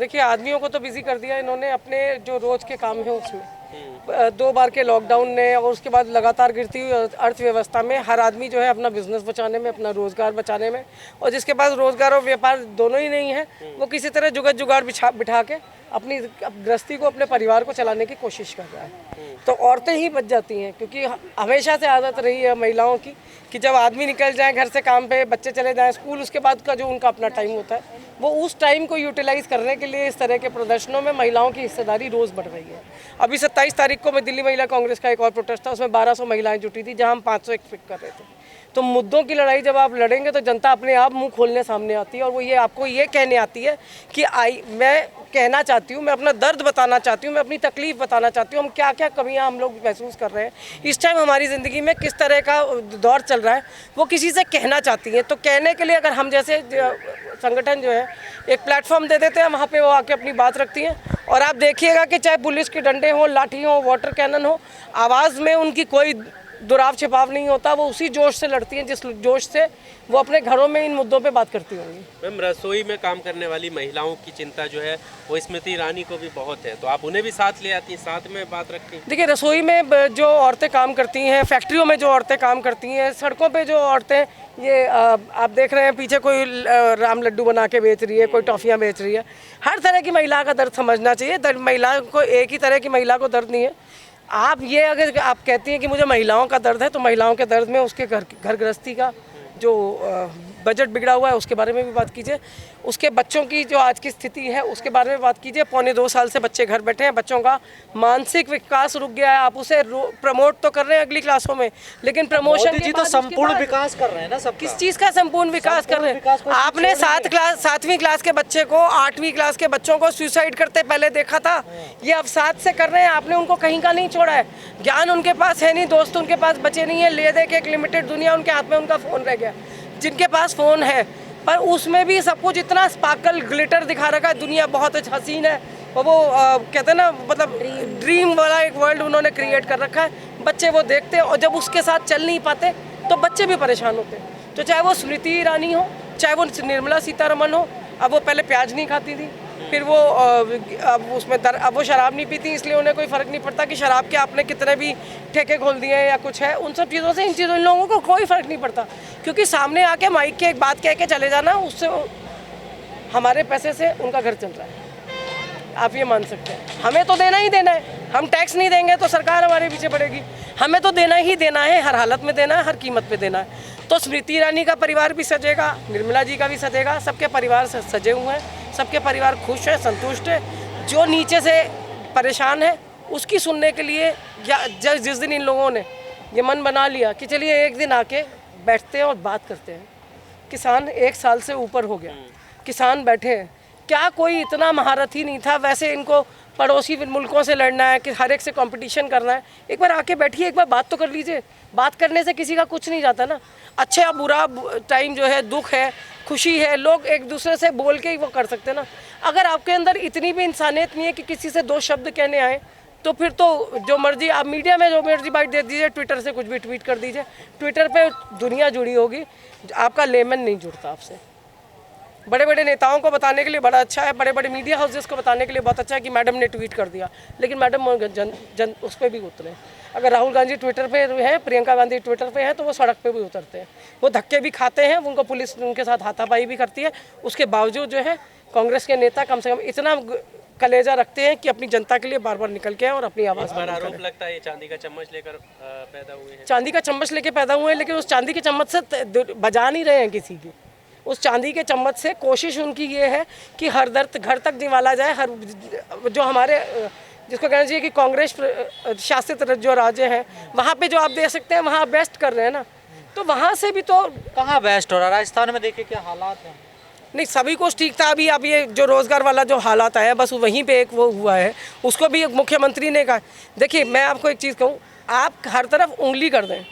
देखिए, आदमियों को तो बिजी कर दिया इन्होंने अपने जो रोज के काम है उसमें। 2 बार के लॉकडाउन ने और उसके बाद लगातार गिरती हुई अर्थव्यवस्था में हर आदमी जो है अपना बिजनेस बचाने में, अपना रोजगार बचाने में, और जिसके पास रोजगार और व्यापार दोनों ही नहीं है वो किसी तरह जुगाड़ जुगाड़ बिठा के अपनी गृहस्थी को, अपने परिवार को चलाने की कोशिश कर रहा है। तो औरतें ही बच जाती हैं, क्योंकि हमेशा से आदत रही है महिलाओं की कि जब आदमी निकल जाए घर से काम पे, बच्चे चले जाएं स्कूल, उसके बाद का जो उनका अपना टाइम होता है वो उस टाइम को यूटिलाइज करने के लिए इस तरह के प्रदर्शनों में महिलाओं की हिस्सेदारी रोज़ बढ़ रही है। अभी 27 तारीख को मैं दिल्ली महिला कांग्रेस का एक और प्रोटेस्ट था, उसमें 1200 महिलाएं जुटी थी, जहां हम 500 एक्सपेक्ट कर रहे थे। तो मुद्दों की लड़ाई जब आप लड़ेंगे तो जनता अपने आप मुंह खोलने सामने आती है, और वो ये आपको ये कहने आती है कि मैं कहना चाहती हूँ, मैं अपना दर्द बताना चाहती हूँ, मैं अपनी तकलीफ बताना चाहती हूँ, हम क्या क्या कमियाँ हम लोग महसूस कर रहे हैं, इस टाइम हमारी ज़िंदगी में किस तरह का दौर चल रहा है, वो किसी से कहना चाहती हैं। तो कहने के लिए अगर हम जैसे संगठन जो है एक प्लेटफॉर्म दे देते हैं, वहाँ पे वो आके अपनी बात रखती हैं। और आप देखिएगा कि चाहे पुलिस के डंडे हों, लाठी हो, वाटर कैनन हो, आवाज़ में उनकी कोई दुराव छिपाव नहीं होता। वो उसी जोश से लड़ती हैं जिस जोश से वो अपने घरों में इन मुद्दों पे बात करती होंगी। मैम, रसोई में काम करने वाली महिलाओं की चिंता जो है वो स्मृति ईरानी को भी बहुत है, तो आप उन्हें भी साथ ले आती हैं, साथ में बात रखती हैं? देखिए, रसोई में जो औरतें काम करती हैं, फैक्ट्रियों में जो औरतें काम करती हैं, सड़कों पे जो औरतें, ये आप देख रहे हैं पीछे कोई राम लड्डू बना के बेच रही है, कोई टॉफ़ियाँ बेच रही है, हर तरह की महिला का दर्द समझना चाहिए। महिला को एक ही तरह की महिला को दर्द नहीं है। आप ये अगर आप कहती हैं कि मुझे महिलाओं का दर्द है, तो महिलाओं के दर्द में उसके घर गृहस्थी का जो बजट बिगड़ा हुआ है उसके बारे में भी बात कीजिए, उसके बच्चों की जो आज की स्थिति है उसके बारे में बात कीजिए। 1.25 साल से बच्चे घर बैठे हैं, बच्चों का मानसिक विकास रुक गया है। आप उसे प्रमोट तो कर रहे हैं अगली क्लासों में, लेकिन प्रमोशन जी तो संपूर्ण विकास कर रहे हैं ना, सब किस चीज़ का संपूर्ण विकास कर रहे हैं? आपने 7वीं क्लास के बच्चे को 8वीं क्लास के बच्चों को सुसाइड करते पहले देखा था, ये अब 7 से कर रहे हैं। आपने उनको कहीं का नहीं छोड़ा है, ज्ञान उनके पास है नहीं, दोस्त उनके पास बचे नहीं है, ले दे के एक लिमिटेड दुनिया उनके हाथ में उनका फ़ोन रह गया। जिनके पास फ़ोन है पर उसमें भी सब कुछ इतना स्पार्कल ग्लिटर दिखा रखा है, दुनिया बहुत हसीन है, और वो कहते हैं ना, मतलब ड्रीम वाला एक वर्ल्ड उन्होंने क्रिएट कर रखा है। बच्चे वो देखते हैं और जब उसके साथ चल नहीं पाते तो बच्चे भी परेशान होते हैं। तो चाहे वो स्मृति ईरानी हो, चाहे वो निर्मला सीतारमण हो, अब वो पहले प्याज नहीं खाती थी, फिर वो अब वो शराब नहीं पीती, इसलिए उन्हें कोई फ़र्क नहीं पड़ता कि शराब के आपने कितने भी ठेके खोल दिए हैं या कुछ है। उन सब चीज़ों से इन लोगों को कोई फ़र्क नहीं पड़ता, क्योंकि सामने आके माइक के एक बात कह के चले जाना, उससे हमारे पैसे से उनका घर चल रहा है। आप ये मान सकते हैं, हमें तो देना ही देना है। हम टैक्स नहीं देंगे तो सरकार हमारे पीछे पड़ेगी, हमें तो देना ही देना है, हर हालत में देना है, हर कीमत पे देना है। तो स्मृति ईरानी का परिवार भी सजेगा, निर्मला जी का भी सजेगा, सबके परिवार सजे हुए हैं, सबके परिवार खुश है, संतुष्ट है। जो नीचे से परेशान है उसकी सुनने के लिए जिस दिन इन लोगों ने ये मन बना लिया कि चलिए एक दिन आके बैठते हैं और बात करते हैं। किसान 1 साल से ऊपर हो गया, किसान बैठे हैं, क्या कोई इतना महारथी नहीं था? वैसे इनको पड़ोसी मुल्कों से लड़ना है कि हर एक से कंपटीशन करना है। एक बार आके बैठिए, एक बार बात तो कर लीजिए। बात करने से किसी का कुछ नहीं जाता ना। अच्छा बुरा टाइम जो है, दुख है, खुशी है, लोग एक दूसरे से बोल के ही वो कर सकते हैं ना। अगर आपके अंदर इतनी भी इंसानियत नहीं है कि किसी से 2 शब्द कहने आए, तो फिर तो जो मर्जी आप मीडिया में जो मर्जी बाइट दे दीजिए, ट्विटर से कुछ भी ट्वीट कर दीजिए, ट्विटर पे दुनिया जुड़ी होगी, आपका लेमन नहीं जुड़ता आपसे। बड़े बड़े नेताओं को बताने के लिए बड़ा अच्छा है, बड़े बड़े मीडिया हाउसेस को बताने के लिए बहुत अच्छा है कि मैडम ने ट्वीट कर दिया, लेकिन मैडम जन उस पर भी उतरे। अगर राहुल गांधी ट्विटर पे है, प्रियंका गांधी ट्विटर पे है, तो वो सड़क पे भी उतरते हैं, वो धक्के भी खाते हैं, उनको पुलिस उनके साथ हाथापाई भी करती है। उसके बावजूद जो है कांग्रेस के नेता कम से कम इतना कलेजा रखते हैं कि अपनी जनता के लिए बार बार निकल के आए और अपनी आवाज़ पर आरोप लगता है ये चांदी का चम्मच लेकर पैदा हुए हैं। चांदी का चम्मच लेके पैदा हुए हैं, लेकिन उस चांदी के चम्मच से बजा नहीं रहे हैं किसी की। उस चांदी के चम्मच से कोशिश उनकी ये है कि हर दर्द घर तक निवाला जाए। हर जो हमारे जिसको कहना चाहिए कि कांग्रेस शासित जो राज्य हैं, वहाँ पे जो आप दे सकते हैं वहाँ बेस्ट कर रहे हैं ना, तो वहाँ से भी तो कहाँ बेस्ट हो रहा है? राजस्थान में देखिए क्या हालात हैं। नहीं, सभी कुछ ठीक था। अभी अब ये जो रोज़गार वाला जो हालात आया, बस वहीं पे एक वो हुआ है, उसको भी मुख्यमंत्री ने कहा। देखिए, मैं आपको एक चीज़ कहूँ, आप हर तरफ उंगली कर दें,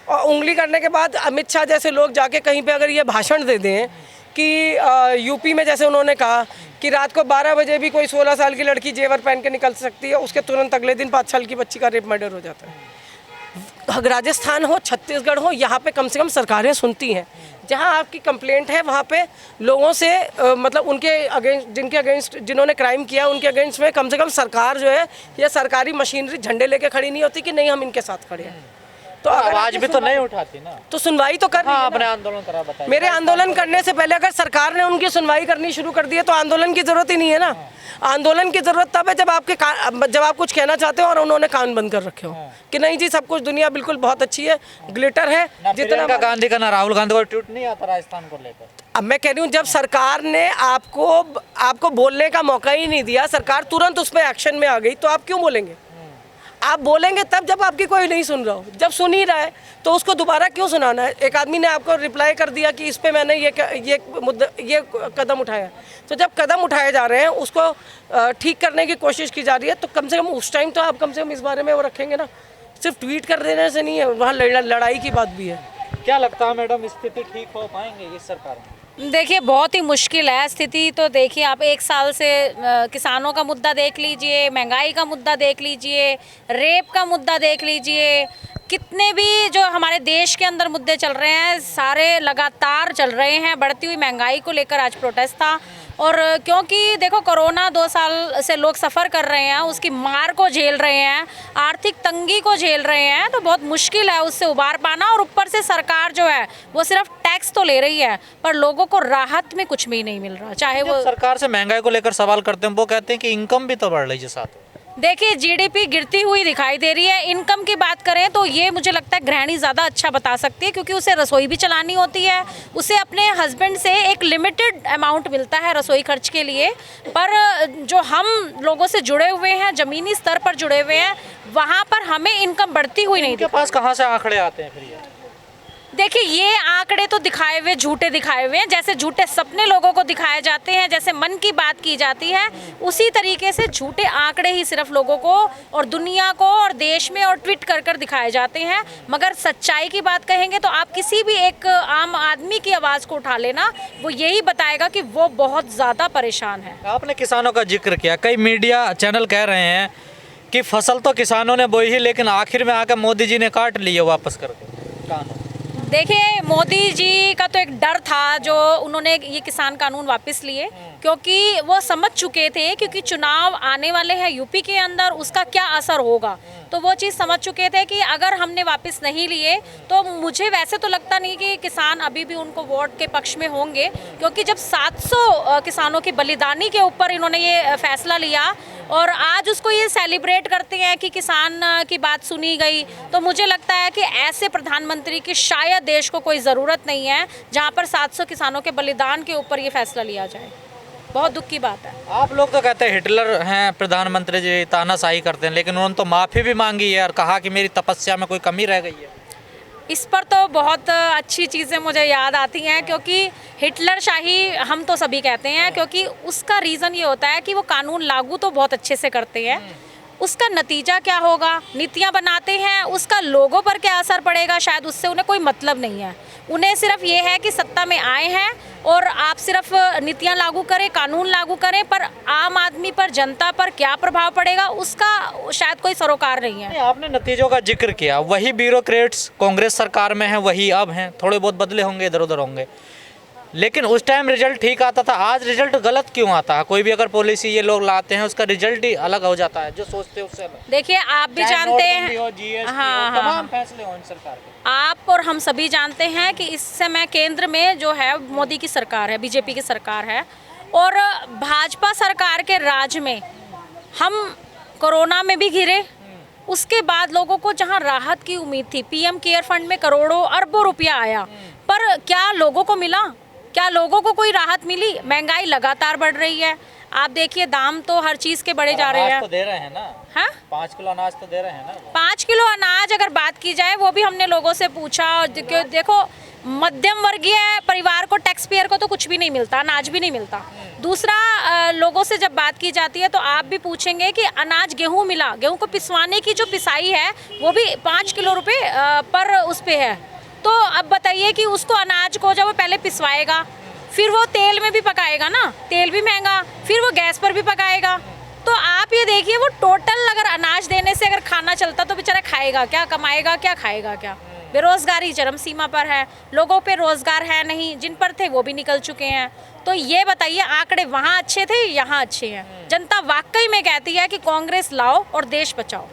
और उंगली करने के बाद अमित शाह जैसे लोग जाके कहीं पे अगर ये भाषण दे दें कि यूपी में जैसे उन्होंने कहा कि रात को 12 बजे भी कोई 16 साल की लड़की जेवर पहन के निकल सकती है, उसके तुरंत अगले दिन 5 साल की बच्ची का रेप मर्डर हो जाता है। राजस्थान हो, छत्तीसगढ़ हो, यहाँ पे कम से कम सरकारें सुनती हैं। जहाँ आपकी कंप्लेंट है वहाँ पे लोगों से मतलब उनके अगेंस्ट, जिनके अगेंस्ट, जिन्होंने क्राइम किया उनके अगेंस्ट में कम से कम सरकार जो है या सरकारी मशीनरी झंडे लेके खड़ी नहीं होती कि नहीं हम इनके साथ खड़े हैं। तो आवाज भी तो नहीं उठाती ना, तो सुनवाई तो कर रही है ना। अपने आंदोलन करा बताइए। मेरे आंदोलन करने से पहले अगर सरकार ने उनकी सुनवाई करनी शुरू कर दी है तो आंदोलन की जरूरत ही नहीं है ना। आंदोलन की जरूरत तब है जब जब आप कुछ कहना चाहते हो और उन्होंने कान बंद कर रखे हो कि नहीं जी सब कुछ दुनिया बिल्कुल बहुत अच्छी है, ग्लिटर है। जितना गांधी का ना राहुल गांधी का ट्वीट नहीं आता राजस्थान को लेकर। अब मैं कह रही हूँ जब सरकार ने आपको बोलने का मौका ही नहीं दिया, सरकार तुरंत उस पर एक्शन में आ गई, तो आप क्यों बोलेंगे? आप बोलेंगे तब जब आपकी कोई नहीं सुन रहा हो। जब सुन ही रहा है तो उसको दोबारा क्यों सुनाना है? एक आदमी ने आपको रिप्लाई कर दिया कि इस पे मैंने ये कदम उठाया, तो जब कदम उठाए जा रहे हैं उसको ठीक करने की कोशिश की जा रही है, तो कम से कम उस टाइम तो आप कम से कम इस बारे में वो रखेंगे ना। सिर्फ ट्वीट कर देने से नहीं है, वहाँ लड़ाई की बात भी है। क्या लगता है मैडम, स्थिति ठीक हो पाएंगे इस सरकार में? देखिए बहुत ही मुश्किल है स्थिति। तो देखिए आप 1 साल से किसानों का मुद्दा देख लीजिए, महंगाई का मुद्दा देख लीजिए, रेप का मुद्दा देख लीजिए, कितने भी जो हमारे देश के अंदर मुद्दे चल रहे हैं सारे लगातार चल रहे हैं। बढ़ती हुई महंगाई को लेकर आज प्रोटेस्ट था, और क्योंकि देखो कोरोना 2 साल से लोग सफ़र कर रहे हैं, उसकी मार को झेल रहे हैं, आर्थिक तंगी को झेल रहे हैं, तो बहुत मुश्किल है उससे उबार पाना। और ऊपर से सरकार जो है वो सिर्फ टैक्स तो ले रही है पर लोगों को राहत में कुछ भी नहीं मिल रहा। चाहे वो सरकार से महंगाई को लेकर सवाल करते हैं, वो कहते हैं कि इनकम भी तो बढ़ रही है साथ। देखिए जीडीपी गिरती हुई दिखाई दे रही है। इनकम की बात करें तो ये मुझे लगता है गृहिणी ज़्यादा अच्छा बता सकती है, क्योंकि उसे रसोई भी चलानी होती है, उसे अपने हस्बैंड से एक लिमिटेड अमाउंट मिलता है रसोई खर्च के लिए। पर जो हम लोगों से जुड़े हुए हैं, ज़मीनी स्तर पर जुड़े हुए हैं, वहाँ पर हमें इनकम बढ़ती हुई नहीं। के पास कहाँ से आंकड़े आते हैं फिर ये? देखिए ये आंकड़े तो दिखाए हुए झूठे दिखाए हुए हैं, जैसे झूठे सपने लोगों को दिखाए जाते हैं, जैसे मन की बात की जाती है, उसी तरीके से झूठे आंकड़े ही सिर्फ लोगों को और दुनिया को और देश में और ट्वीट कर कर दिखाए जाते हैं। मगर सच्चाई की बात कहेंगे तो आप किसी भी एक आम आदमी की आवाज़ को उठा लेना, वो यही बताएगा कि वो बहुत ज़्यादा परेशान है। आपने किसानों का जिक्र किया, कई मीडिया चैनल कह रहे हैं कि फसल तो किसानों ने बोई ही, लेकिन आखिर में आकर मोदी जी ने काट लिए वापस करके कानून। देखिए मोदी जी का तो एक डर था जो उन्होंने ये किसान कानून वापस लिए, क्योंकि वो समझ चुके थे क्योंकि चुनाव आने वाले हैं यूपी के अंदर, उसका क्या असर होगा। तो वो चीज़ समझ चुके थे कि अगर हमने वापस नहीं लिए तो मुझे वैसे तो लगता नहीं कि किसान अभी भी उनको वोट के पक्ष में होंगे, क्योंकि जब 700 किसानों की बलिदानी के ऊपर इन्होंने ये फैसला लिया और आज उसको ये सेलिब्रेट करते हैं कि किसान की बात सुनी गई, तो मुझे लगता है कि ऐसे प्रधानमंत्री की शायद देश को कोई ज़रूरत नहीं है जहाँ पर 700 किसानों के बलिदान के ऊपर ये फैसला लिया जाए। बहुत दुख की बात है। आप लोग तो कहते हैं हिटलर हैं प्रधानमंत्री जी, तानाशाही करते हैं, लेकिन उन्होंने तो माफ़ी भी मांगी है और कहा कि मेरी तपस्या में कोई कमी रह गई है। इस पर तो बहुत अच्छी चीज़ें मुझे याद आती हैं, क्योंकि हिटलर शाही हम तो सभी कहते हैं, क्योंकि उसका रीज़न ये होता है कि वो कानून लागू तो बहुत अच्छे से करते हैं, उसका नतीजा क्या होगा, नीतियाँ बनाते हैं, उसका लोगों पर क्या असर पड़ेगा, शायद उससे उन्हें कोई मतलब नहीं है। उन्हें सिर्फ ये है कि सत्ता में आए हैं और आप सिर्फ नीतियाँ लागू करें, कानून लागू करें, पर आम आदमी पर, जनता पर क्या प्रभाव पड़ेगा उसका शायद कोई सरोकार नहीं है। आपने नतीजों का जिक्र किया, वही ब्यूरोक्रेट्स कांग्रेस सरकार में हैं, वही अब हैं, थोड़े बहुत बदले होंगे, इधर उधर होंगे, लेकिन उस टाइम रिजल्ट ठीक आता था। आज रिजल्ट गलत क्यों आता है? कोई भी अगर पॉलिसी ये लोग लाते हैं उसका रिजल्ट ही अलग हो जाता है, जो सोचते हैं उससे अलग। देखिए आप भी जानते हैं, हाँ, तमाम फैसले हों सरकार के, आप और हम सभी जानते हैं कि इस समय केंद्र में जो है मोदी की सरकार है, बीजेपी की सरकार है, और भाजपा सरकार के राज में हम कोरोना में भी घिरे। उसके बाद लोगों को जहां राहत की उम्मीद थी, पीएम केयर फंड में करोड़ों अरबों रुपया आया, पर क्या लोगों को मिला? क्या लोगों को कोई राहत मिली? महंगाई लगातार बढ़ रही है। आप देखिए दाम तो हर चीज़ के बढ़े जा रहे हैं। तो दे रहे हैं ना, हाँ, 5 किलो अनाज तो दे रहे हैं ना। 5 किलो अनाज अगर बात की जाए, वो भी हमने लोगों से पूछा, और देखो मध्यम वर्गीय परिवार को, टैक्स पेयर को तो कुछ भी नहीं मिलता, अनाज भी नहीं मिलता। दूसरा, लोगों से जब बात की जाती है तो आप भी पूछेंगे कि अनाज, गेहूँ मिला, गेहूँ को पिसवाने की जो पिसाई है वो भी 5 किलो रुपये पर उस पे है। तो अब बताइए कि उसको अनाज को जब वो पहले पिसवाएगा, फिर वो तेल में भी पकाएगा ना, तेल भी महंगा, फिर वो गैस पर भी पकाएगा, तो आप ये देखिए, वो टोटल अगर अनाज देने से अगर खाना चलता तो बेचारा खाएगा क्या, कमाएगा क्या, खाएगा क्या। बेरोजगारी चरम सीमा पर है, लोगों पे रोजगार है नहीं, जिन पर थे वो भी निकल चुके हैं। तो ये बताइए, आंकड़े वहाँ अच्छे थे, यहाँ अच्छे हैं? जनता वाकई में कहती है कि कांग्रेस लाओ और देश बचाओ।